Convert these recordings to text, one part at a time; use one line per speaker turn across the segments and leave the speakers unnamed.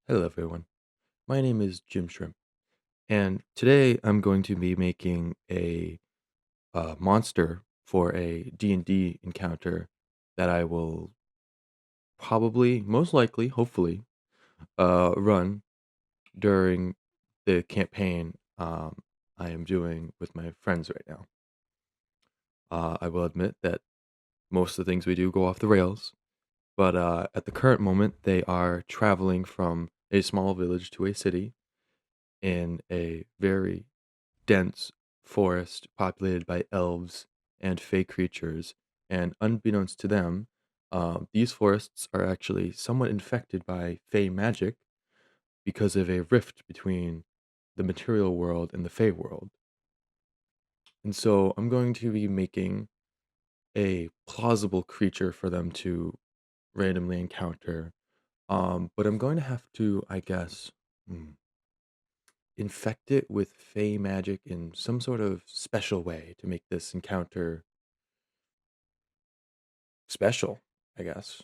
Hello, everyone. My name is Jim Shrimp, and today I'm going to be making a monster for a D&D encounter that I will probably, most likely, hopefully, run during the campaign I am doing with my friends right now. I will admit that most of the things we do go off the rails, but at the current moment, they are traveling from a small village to a city in a very dense forest populated by elves and fey creatures. And unbeknownst to them, these forests are actually somewhat infected by fey magic because of a rift between the material world and the fey world. And so I'm going to be making a plausible creature for them to randomly encounter. But I'm going to have to, I guess, hmm, infect it with fey magic in some sort of special way to make this encounter special, I guess.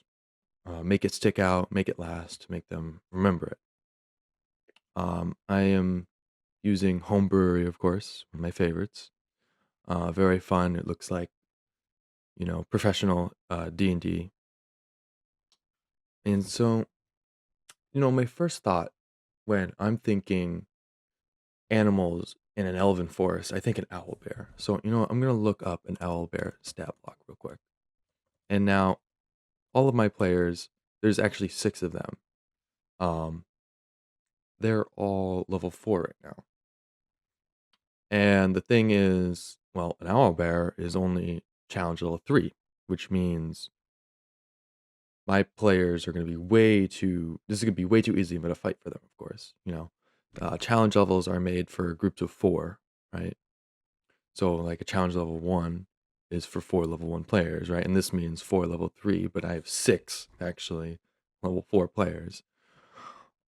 Make it stick out, make it last, make them remember it. I am using Homebrewery, of course, one of my favorites. Very fun. It looks like, professional D&D. And so, my first thought when I'm thinking animals in an elven forest, I think an owlbear. So, I'm going to look up an owlbear stat block real quick. And now all of my players, there's actually 6 of them. Um, they're all level 4 right now. And the thing is, well, an owlbear is only challenge level 3, which means my players are going to be this is going to be way too easy of a fight for them, of course. Challenge levels are made for groups of 4, right? So, like a challenge level 1 is for 4 level 1 players, right? And this means 4 level 3, but I have 6 actually level 4 players.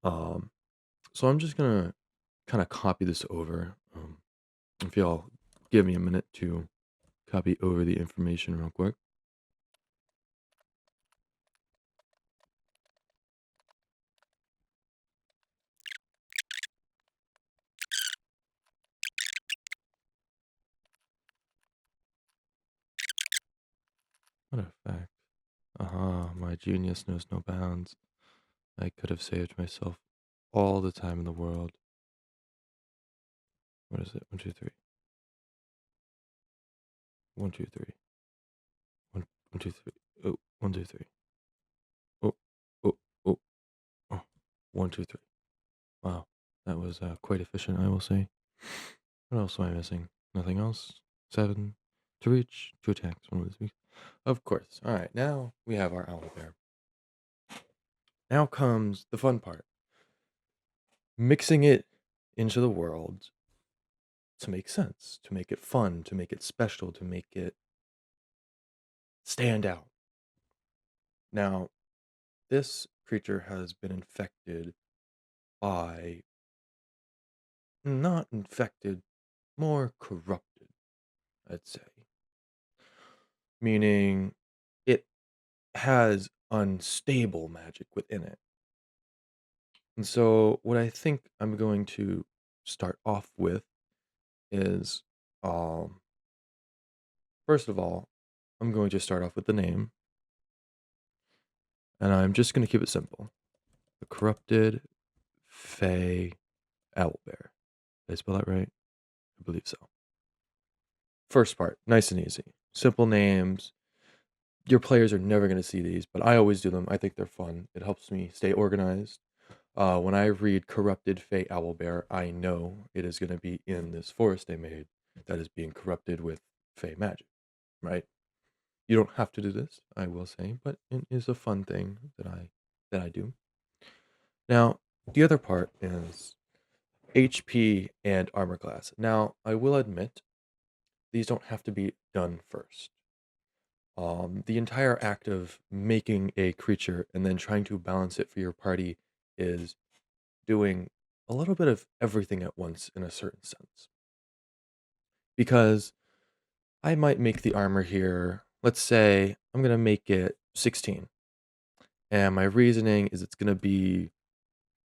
Um, so I'm just gonna kind of copy this over. If y'all give me a minute to copy over the information real quick. What a fact. My genius knows no bounds. I could have saved myself all the time in the world. What is it? 1, 2, 3. 1, 2, 3. 1, 1, 2, 3. Oh, 1, 2, 3. Oh, oh, oh, oh. 1, 2, 3. Wow, that was quite efficient, I will say. What else am I missing? Nothing else? 7 to reach, 2 attacks, 1 with this. Of course. All right, now we have our owlbear. Now comes the fun part. Mixing it into the world to make sense, to make it fun, to make it special, to make it stand out. Now, this creature has been infected by, not infected, more corrupted, I'd say. Meaning it has unstable magic within it. And so, what I think I'm going to start off with is, um, first of all, I'm going to start off with the name, and I'm just going to keep it simple. The Corrupted Fey Owlbear. Did I spell that right? I believe so. First part, nice and easy. Simple names. Your players are never going to see these, but I always do them. I think they're fun. It helps me stay organized. When I read Corrupted Fey Owlbear, I know it is going to be in this forest they made that is being corrupted with Fey magic, right? You don't have to do this, I will say, but it is a fun thing that I do. Now, the other part is HP and armor class. Now, I will admit these don't have to be done first. The entire act of making a creature and then trying to balance it for your party is doing a little bit of everything at once in a certain sense. Because I might make the armor here, let's say I'm going to make it 16. And my reasoning is it's going to be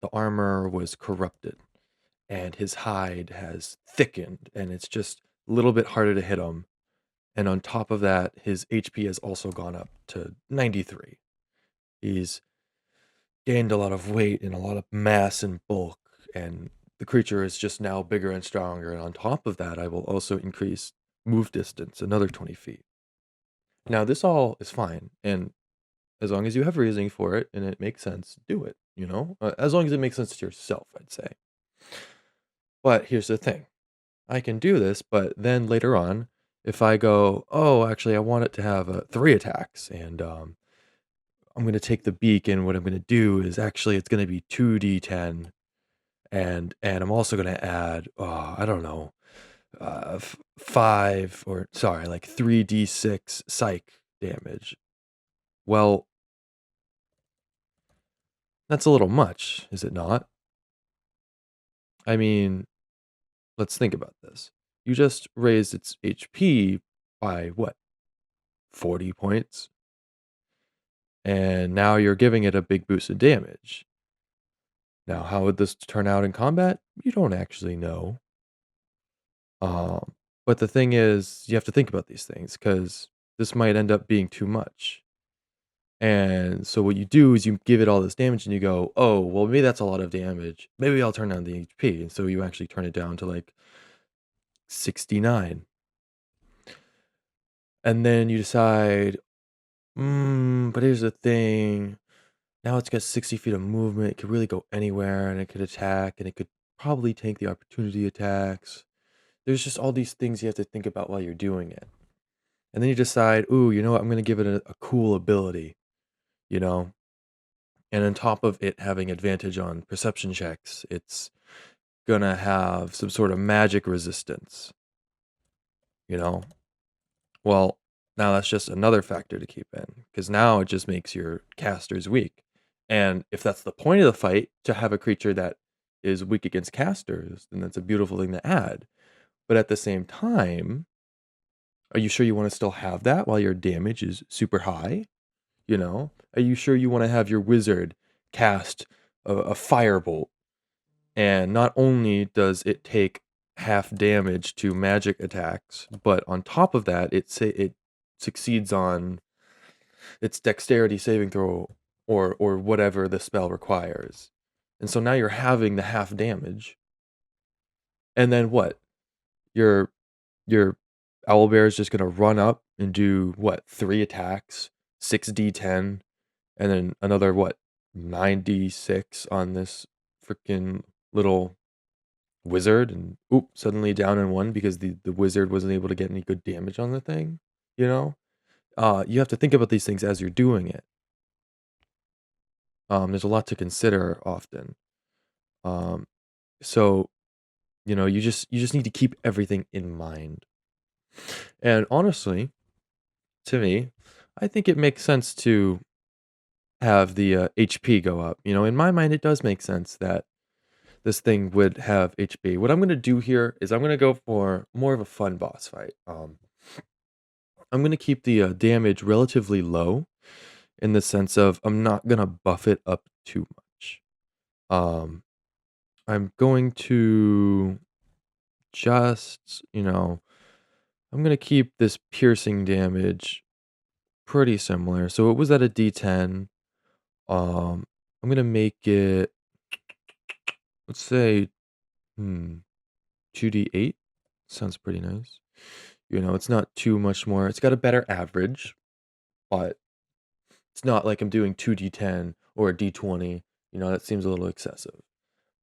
the armor was corrupted and his hide has thickened and it's just a little bit harder to hit him. And on top of that, his HP has also gone up to 93. He's gained a lot of weight and a lot of mass and bulk, and the creature is just now bigger and stronger. And on top of that, I will also increase move distance another 20 feet. Now, this all is fine, and as long as you have reasoning for it and it makes sense, do it, as long as it makes sense to yourself, I'd say. But here's the thing. I can do this, but then later on, if I go, oh, actually, I want it to have 3 attacks, and I'm going to take the beak, and what I'm going to do is actually it's going to be 2d10, and I'm also going to add, I don't know, 3d6 psych damage. Well, that's a little much, is it not? I mean, let's think about this. You just raised its HP by what? 40 points? And now you're giving it a big boost of damage. Now, how would this turn out in combat? You don't actually know. But the thing is, you have to think about these things because this might end up being too much. And so what you do is you give it all this damage and you go, oh, well, maybe that's a lot of damage. Maybe I'll turn down the HP. And so you actually turn it down to like 69. And then you decide, but here's the thing. Now it's got 60 feet of movement. It could really go anywhere and it could attack and it could probably take the opportunity attacks. There's just all these things you have to think about while you're doing it. And then you decide, ooh, you know what? I'm going to give it a cool ability, And on top of it having advantage on perception checks, it's going to have some sort of magic resistance, Well, now that's just another factor to keep in because now it just makes your casters weak. And if that's the point of the fight, to have a creature that is weak against casters, then that's a beautiful thing to add. But at the same time, are you sure you want to still have that while your damage is super high? Are you sure you want to have your wizard cast a firebolt? And not only does it take half damage to magic attacks, but on top of that, it succeeds on its dexterity saving throw or whatever the spell requires. And so now you're having the half damage. And then what? Your owlbear is just gonna run up and do what? 3 attacks, 6d10, and then another what? 9d6 on this freaking little wizard, and suddenly down in 1 because the wizard wasn't able to get any good damage on the thing. You have to think about these things as you're doing it. There's a lot to consider often. So you just need to keep everything in mind. And honestly, to me, I think it makes sense to have the HP go up. In my mind, it does make sense that this thing would have HP. What I'm going to do here is I'm going to go for more of a fun boss fight. I'm going to keep the damage relatively low in the sense of I'm not going to buff it up too much. I'm going to just, I'm going to keep this piercing damage pretty similar. So it was at a D10. I'm going to make it, let's say, 2d8. Sounds pretty nice. It's not too much more. It's got a better average, but it's not like I'm doing 2d10 or a d20. That seems a little excessive.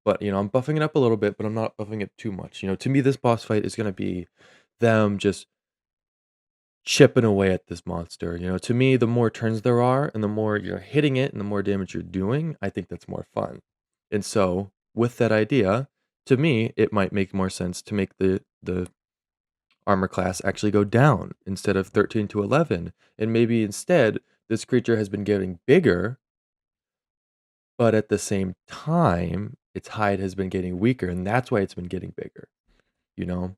But, I'm buffing it up a little bit, but I'm not buffing it too much. To me, this boss fight is going to be them just chipping away at this monster. To me, the more turns there are and the more you're hitting it and the more damage you're doing, I think that's more fun. And so, with that idea, to me, it might make more sense to make the armor class actually go down instead of 13 to 11. And maybe instead, this creature has been getting bigger, but at the same time, its hide has been getting weaker, and that's why it's been getting bigger, you know?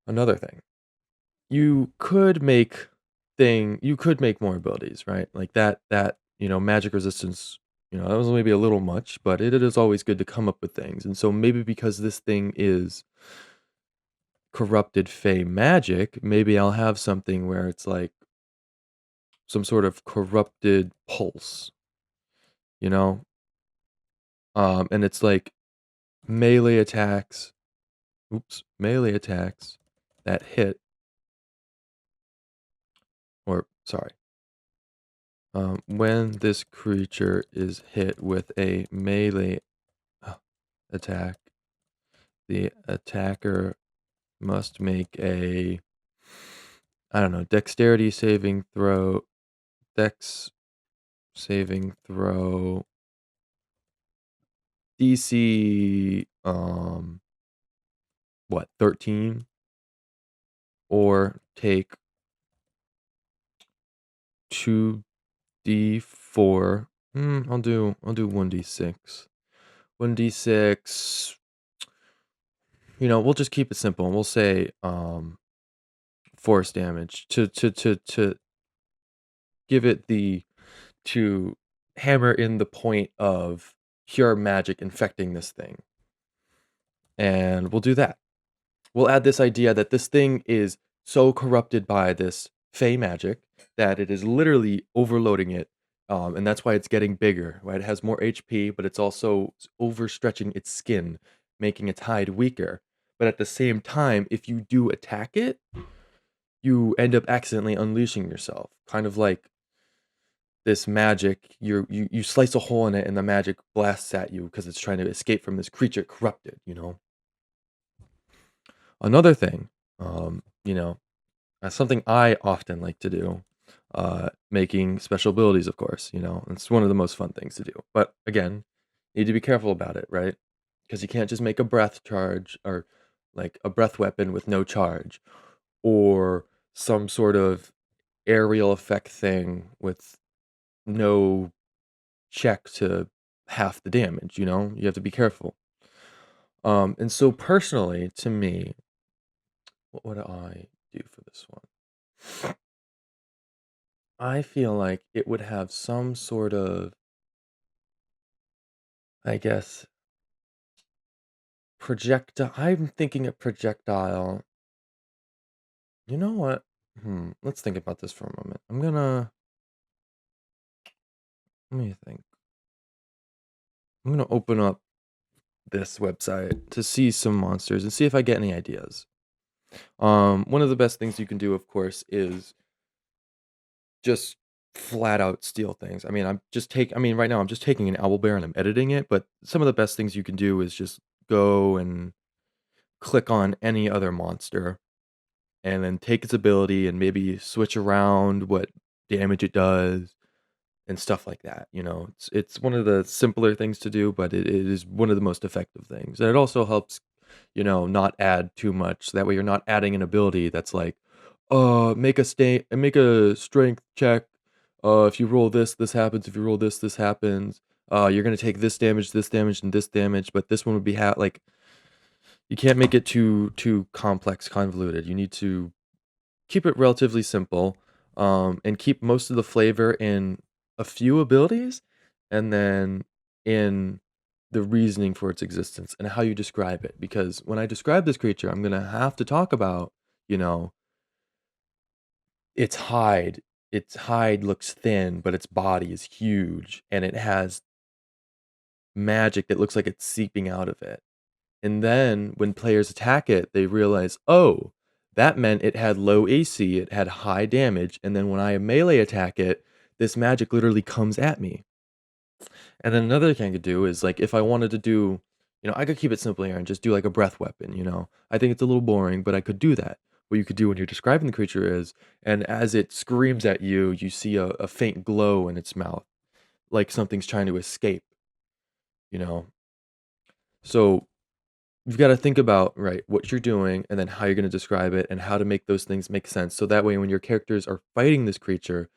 Another thing, you could make you could make more abilities, right? Like magic resistance, that was maybe a little much, but it is always good to come up with things. And so maybe because this thing is corrupted fey magic, maybe I'll have something where it's like some sort of corrupted pulse, you know? And it's like melee attacks, melee attacks that hit, or sorry, when this creature is hit with a melee attack, the attacker must make a, I don't know, dexterity saving throw, dex saving throw, DC, 13, or take 2d4. I'll do 1d6. 1d6. We'll just keep it simple, and we'll say force damage to give it to hammer in the point of pure magic infecting this thing. And we'll do that. We'll add this idea that this thing is so corrupted by this fey magic that it is literally overloading it. And that's why it's getting bigger, right? It has more HP, but it's also overstretching its skin, making its hide weaker. But at the same time, if you do attack it, you end up accidentally unleashing yourself. Kind of like this magic, you slice a hole in it and the magic blasts at you because it's trying to escape from this creature corrupted. Another thing, that's something I often like to do, making special abilities, of course, it's one of the most fun things to do. But again, you need to be careful about it, right? Because you can't just make a breath charge or like a breath weapon with no charge, or some sort of aerial effect thing with no check to half the damage, you have to be careful. And so personally, to me, what would I do for this one? I feel like it would have some sort of, I guess, projectile. I'm thinking a projectile. You know what? Let's think about this for a moment. Let me think. I'm gonna open up this website to see some monsters and see if I get any ideas. One of the best things you can do, of course, is just flat out steal things. Right now I'm just taking an owlbear and I'm editing it, but some of the best things you can do is just go and click on any other monster and then take its ability and maybe switch around what damage it does and stuff like that. It's one of the simpler things to do, but it is one of the most effective things. And it also helps, not add too much. That way you're not adding an ability that's like, make a strength check. If you roll this happens. If you roll this happens. You're gonna take this damage, and this damage, but this one would be like, you can't make it too complex, convoluted. You need to keep it relatively simple, and keep most of the flavor in a few abilities, and then in the reasoning for its existence and how you describe it. Because when I describe this creature, I'm gonna have to talk about, you know, its hide. Its hide looks thin, but its body is huge, and it has magic that looks like it's seeping out of it. And then when players attack it, they realize, oh, that meant it had low AC, it had high damage, and then when I melee attack it, this magic literally comes at me. And then another thing I could do is, like, if I wanted to do, I could keep it simple here and just do like a breath weapon. I think it's a little boring, but I could do that. What you could do when you're describing the creature is, and as it screams at you, you see a faint glow in its mouth, like something's trying to escape, you know? So you've got to think about, right, what you're doing and then how you're going to describe it and how to make those things make sense. So that way, when your characters are fighting this creature,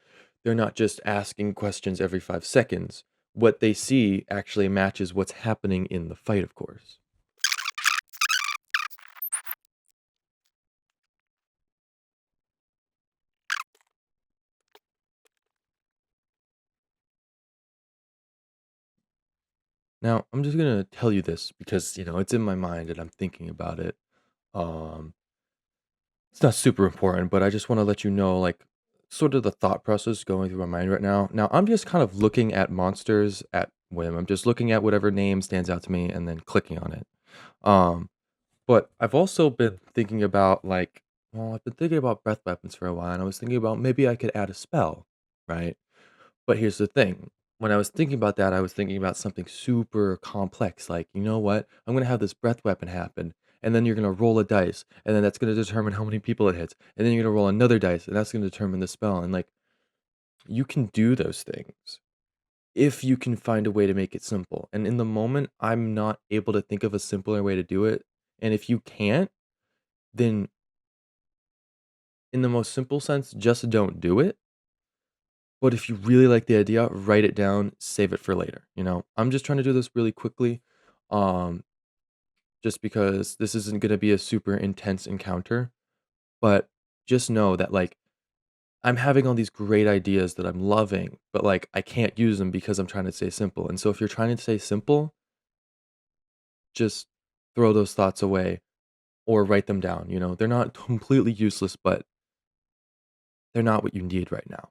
they're not just asking questions every 5 seconds what they see actually matches what's happening in the fight, of course. Now, I'm just gonna tell you this because, it's in my mind and I'm thinking about it. Um, it's not super important, but I just want to let you know, like, sort of the thought process going through my mind right now. Now, I'm just kind of looking at monsters at whim. I'm just looking at whatever name stands out to me and then clicking on it. Um, but I've also been thinking about, like, well, I've been thinking about breath weapons for a while, and I was thinking about maybe I could add a spell, right? But here's the thing. When I was thinking about that, I was thinking about something super complex. Like, you know what? I'm going to have this breath weapon happen. And then you're going to roll a dice. And then that's going to determine how many people it hits. And then you're going to roll another dice. And that's going to determine the spell. And like, you can do those things if you can find a way to make it simple. And in the moment, I'm not able to think of a simpler way to do it. And if you can't, then in the most simple sense, just don't do it. But if you really like the idea, write it down, save it for later, I'm just trying to do this really quickly, um, just because this isn't gonna be a super intense encounter, but just know that, like, I'm having all these great ideas that I'm loving, but, like, I can't use them because I'm trying to stay simple, and so if you're trying to stay simple, just throw those thoughts away or write them down, They're not completely useless, but they're not what you need right now.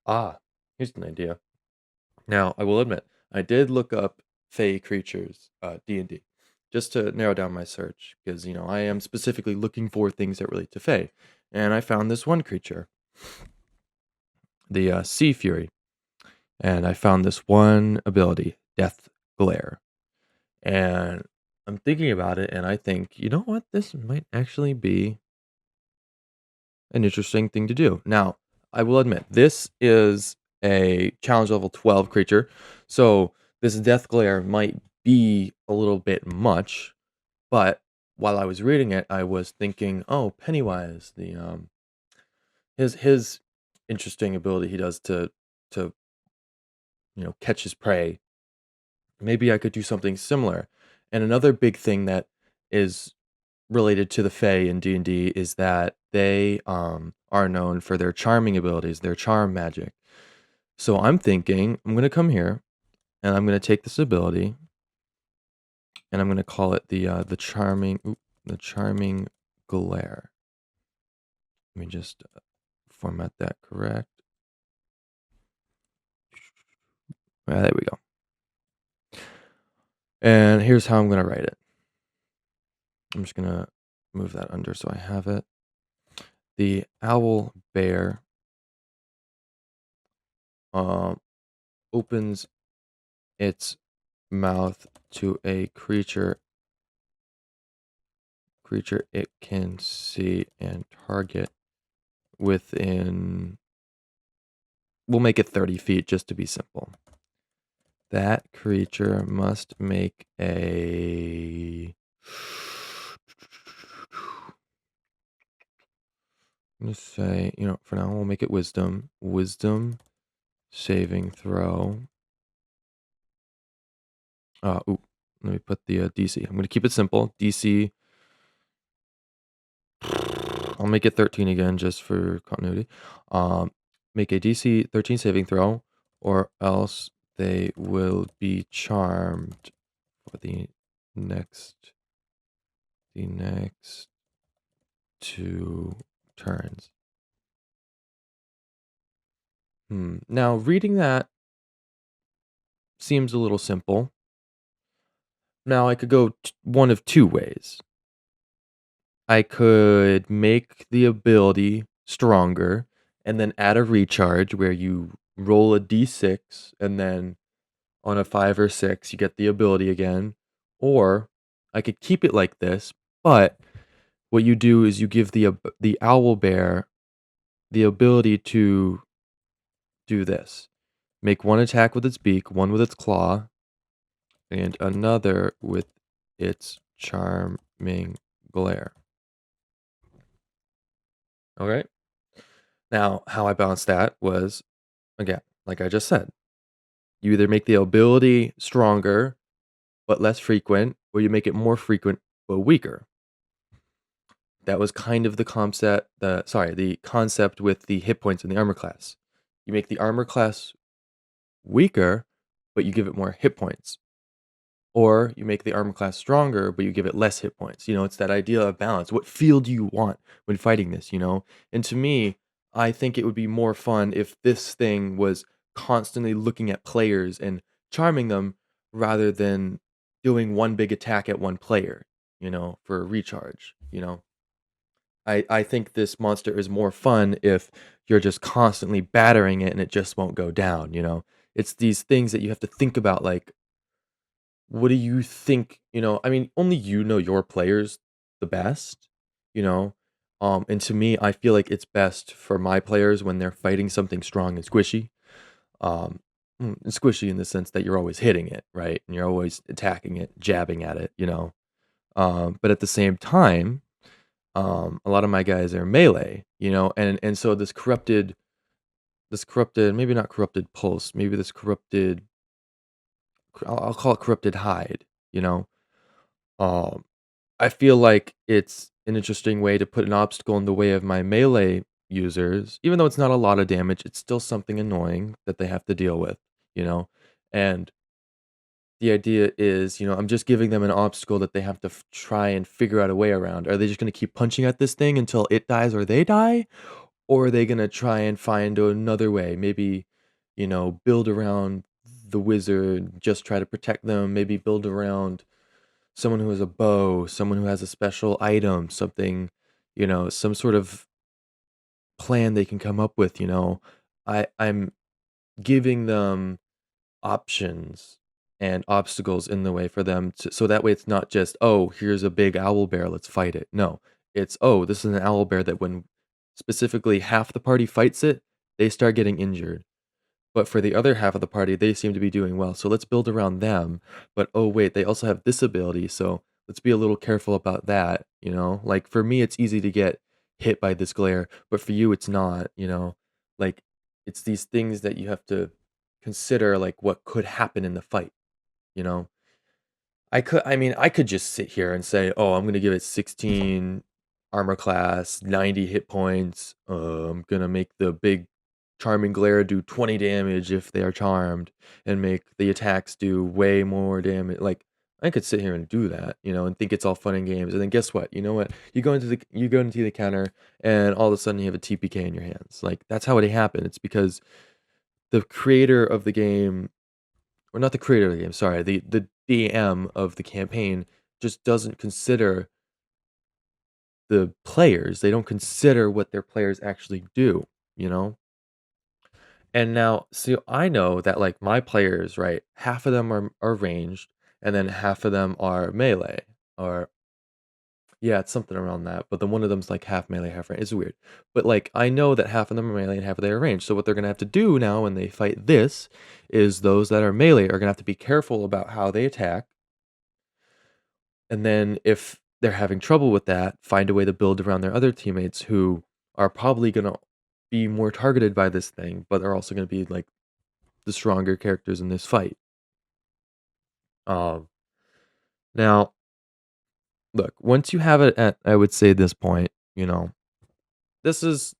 Ah, here's an idea. Now, I will admit, I did look up Fey creatures, D&D, just to narrow down my search, because, I am specifically looking for things that relate to Fey. And I found this one creature, the Sea Fury. And I found this one ability, Death Glare. And I'm thinking about it, and I think, you know what? This might actually be an interesting thing to do. Now, I will admit, this is a challenge level 12 creature, so this death glare might be a little bit much, but while I was reading it, I was thinking, oh, Pennywise, the his interesting ability he does to catch his prey. Maybe I could do something similar. And another big thing that is related to the Fae in D&D is that they are known for their charming abilities, their charm magic. So I'm thinking I'm going to come here and I'm going to take this ability and I'm going to call it the charming glare. Let me just format that correct. There we go. And here's how I'm going to write it. I'm just going to move that under so I have it. The owl bear opens its mouth to a creature it can see and target within, we'll make it 30 feet just to be simple. That creature must make a, I'm gonna say, for now we'll make it wisdom saving throw. Let me put the DC. I'm gonna keep it simple. DC, I'll make it 13 again just for continuity. Make a DC 13 saving throw, or else they will be charmed for the next two turns. Now reading that seems a little simple. Now I could go one of two ways. I could make the ability stronger and then add a recharge where you roll a d6 and then on a 5 or 6 you get the ability again. Or I could keep it like this, but what you do is you give the owl bear the ability to do this. Make one attack with its beak, one with its claw, and another with its charming glare. Okay. Now, how I balanced that was, again, like I just said, you either make the ability stronger but less frequent, or you make it more frequent but weaker. That was kind of the concept. The concept with the hit points in the armor class. You make the armor class weaker, but you give it more hit points. Or you make the armor class stronger, but you give it less hit points. It's that idea of balance. What feel do you want when fighting this? And to me, I think it would be more fun if this thing was constantly looking at players and charming them rather than doing one big attack at one player, for a recharge. I think this monster is more fun if you're just constantly battering it and it just won't go down. It's these things that you have to think about, like, what do you think? I mean, only you know your players the best, you know? And to me, I feel like it's best for my players when they're fighting something strong and squishy. Squishy in the sense that you're always hitting it, right? And you're always attacking it, jabbing at it. But at the same time, a lot of my guys are melee, and so this corrupted, maybe not corrupted pulse, maybe this corrupted, I'll call it corrupted hide, you know. Um, I feel like it's an interesting way to put an obstacle in the way of my melee users, even though it's not a lot of damage. It's still something annoying that they have to deal with. And the idea is, I'm just giving them an obstacle that they have to try and figure out a way around. Are they just going to keep punching at this thing until it dies or they die? Or are they going to try and find another way? Maybe, build around the wizard, just try to protect them. Maybe build around someone who has a bow, someone who has a special item, something, some sort of plan they can come up with. I'm giving them options and obstacles in the way for them so that way it's not just, oh, here's a big owl bear, let's fight it. No, it's, oh, this is an owl bear that when specifically half the party fights it, they start getting injured. But for the other half of the party, they seem to be doing well. So let's build around them. But oh, wait, they also have this ability. So let's be a little careful about that. Like for me, it's easy to get hit by this glare, but for you, it's not. Like it's these things that you have to consider, like what could happen in the fight, you know? I mean, I could just sit here and say, "Oh, I'm gonna give it 16 armor class, 90 hit points. I'm gonna make the big charming glare do 20 damage if they are charmed, and make the attacks do way more damage." Like, I could sit here and do that, and think it's all fun and games. And then guess what? You know what? You go into the counter, and all of a sudden you have a TPK in your hands. Like that's how it happened. It's because the creator of the game, or not the creator of the game, sorry, the DM of the campaign just doesn't consider the players. They don't consider what their players actually do, you know? And now, so I know that like my players, right, half of them are ranged, and then half of them are melee. Or yeah, it's something around that. But then one of them's like half melee, half range. It's weird. But like I know that half of them are melee and half of them are ranged. So what they're gonna have to do now when they fight this is those that are melee are gonna have to be careful about how they attack. And then if they're having trouble with that, find a way to build around their other teammates who are probably gonna be more targeted by this thing, but are also gonna be like the stronger characters in this fight. Um Now, look, once you have it at, I would say, this point, this is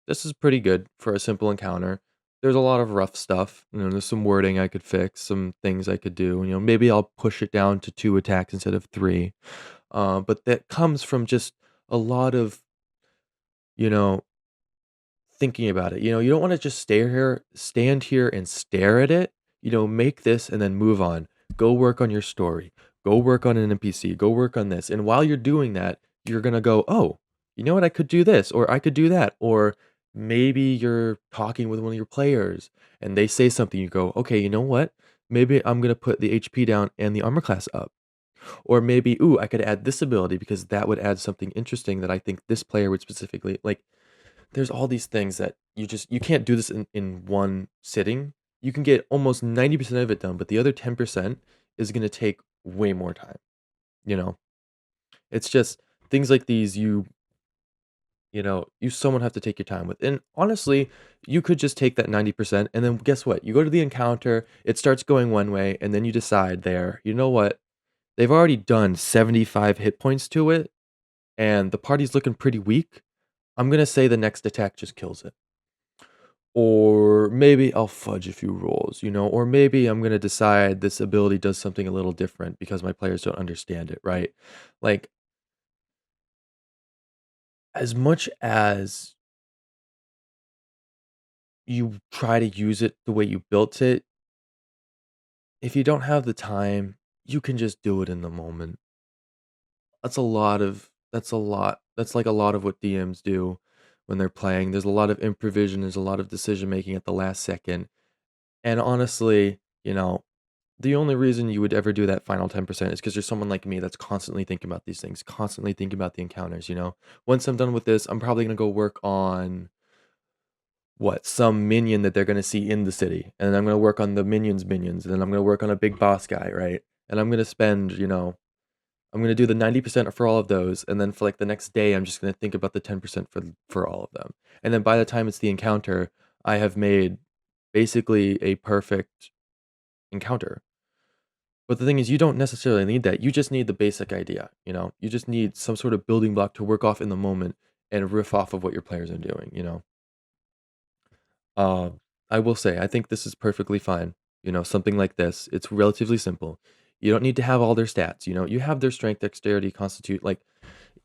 this is pretty good for a simple encounter. There's a lot of rough stuff, there's some wording I could fix, some things I could do, maybe I'll push it down to 2 attacks instead of 3. But that comes from just a lot of, you know, thinking about it. You don't wanna just stand here and stare at it. Make this and then move on. Go work on your story. Go work on an NPC. Go work on this. And while you're doing that, you're gonna go, "Oh, you know what? I could do this, or I could do that." Or maybe you're talking with one of your players and they say something, you go, "Okay, you know what? Maybe I'm gonna put the HP down and the armor class up." Or maybe, "Ooh, I could add this ability because that would add something interesting that I think this player would specifically like." there's all these things that you can't do this in one sitting. You can get almost 90% of it done, but the other 10% is gonna take way more time, you know? It's just things like these you somewhat have to take your time with. And honestly, you could just take that 90% and then guess what? You go to the encounter, it starts going one way, and then you decide there, you know what? They've already done 75 hit points to it, and the party's looking pretty weak. I'm gonna say the next attack just kills it. Or maybe I'll fudge a few rolls, or maybe I'm gonna decide this ability does something a little different because my players don't understand it, right? Like, as much as you try to use it the way you built it, if you don't have the time, you can just do it in the moment. That's like a lot of what DMs do when they're playing. There's a lot of improvisation, there's a lot of decision making at the last second. And honestly, the only reason you would ever do that final 10% is because you're someone like me that's constantly thinking about these things, constantly thinking about the encounters. Once I'm done with this, I'm probably gonna go work on some minion that they're gonna see in the city, and then I'm gonna work on the minions, and then I'm gonna work on a big boss guy, right? And I'm gonna do the 90% for all of those, and then for like the next day, I'm just gonna think about the 10% for all of them. And then by the time it's the encounter, I have made basically a perfect encounter. But the thing is, you don't necessarily need that. You just need the basic idea. You just need some sort of building block to work off in the moment and riff off of what your players are doing. Uh, I will say, I think this is perfectly fine. Something like this, it's relatively simple. You don't need to have all their stats. You have their strength, dexterity, constitute. Like,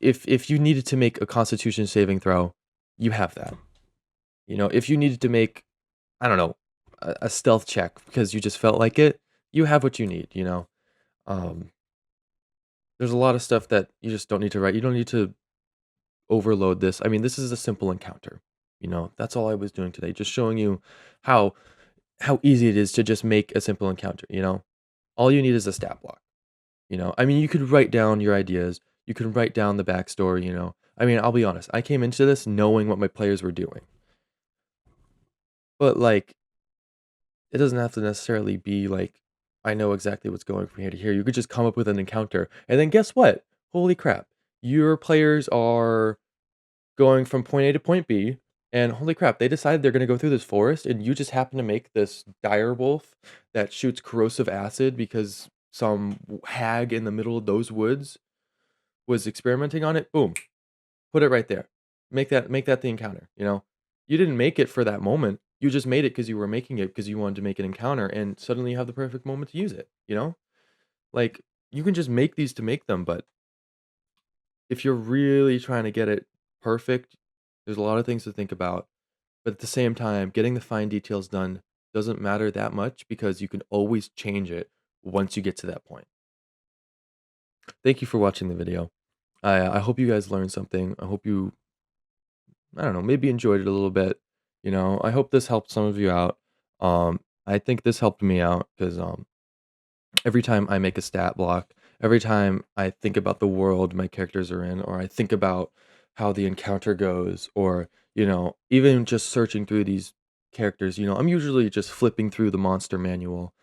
if you needed to make a Constitution saving throw, you have that. If you needed to make, I don't know, a stealth check because you just felt like it, you have what you need. Um, there's a lot of stuff that you just don't need to write. You don't need to overload this. I mean, this is a simple encounter. That's all I was doing today, just showing you how how easy it is to just make a simple encounter. All you need is a stat block. I mean, you could write down your ideas, you can write down the backstory. I mean, I'll be honest, I came into this knowing what my players were doing. But like, it doesn't have to necessarily be like I know exactly what's going from here to here. You could just come up with an encounter, and then guess what? Holy crap. Your players are going from point A to point B, and holy crap, they decided they're going to go through this forest, and you just happen to make this dire wolf that shoots corrosive acid because some hag in the middle of those woods was experimenting on it. Boom, put it right there. Make that the encounter. You didn't make it for that moment. You just made it because you were making it because you wanted to make an encounter, and suddenly you have the perfect moment to use it. Like, you can just make these to make them, but if you're really trying to get it perfect, there's a lot of things to think about. But at the same time, getting the fine details done doesn't matter that much because you can always change it once you get to that point. Thank you for watching the video. I hope you guys learned something. I hope you, I don't know, maybe enjoyed it a little bit. I hope this helped some of you out. I think this helped me out because every time I make a stat block, every time I think about the world my characters are in, or I think about how the encounter goes, or, even just searching through these characters, I'm usually just flipping through the monster manual.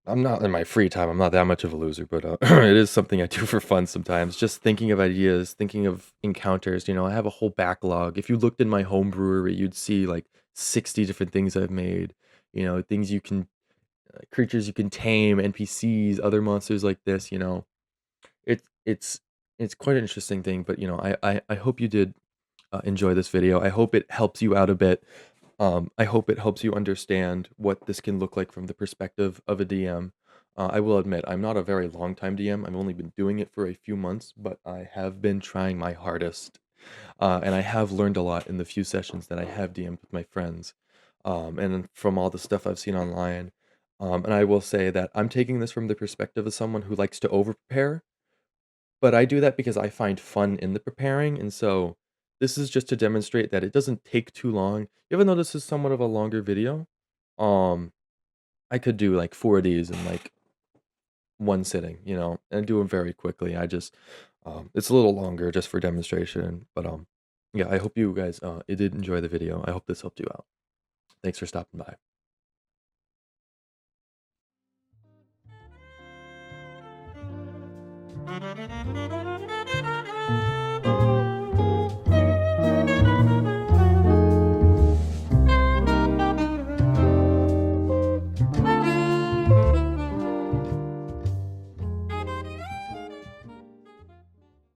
I'm not in my free time, I'm not that much of a loser, but it is something I do for fun sometimes. Just thinking of ideas, thinking of encounters. I have a whole backlog. If you looked in my home brewery, you'd see like 60 different things I've made. Things you can creatures you can tame, NPCs, other monsters like this. It it's quite an interesting thing, but I hope you did enjoy this video. I hope it helps you out a bit. I hope it helps you understand what this can look like from the perspective of a DM. I will admit, I'm not a very long time DM. I've only been doing it for a few months, but I have been trying my hardest. And I have learned a lot in the few sessions that I have DM'd with my friends, and from all the stuff I've seen online. And I will say that I'm taking this from the perspective of someone who likes to over prepare, but I do that because I find fun in the preparing. And so this is just to demonstrate that it doesn't take too long. Even though this is somewhat of a longer video, um, I could do like 4 of these in like one sitting, and do them very quickly. It's a little longer just for demonstration, but yeah, I hope you guys did enjoy the video. I hope this helped you out. Thanks for stopping by.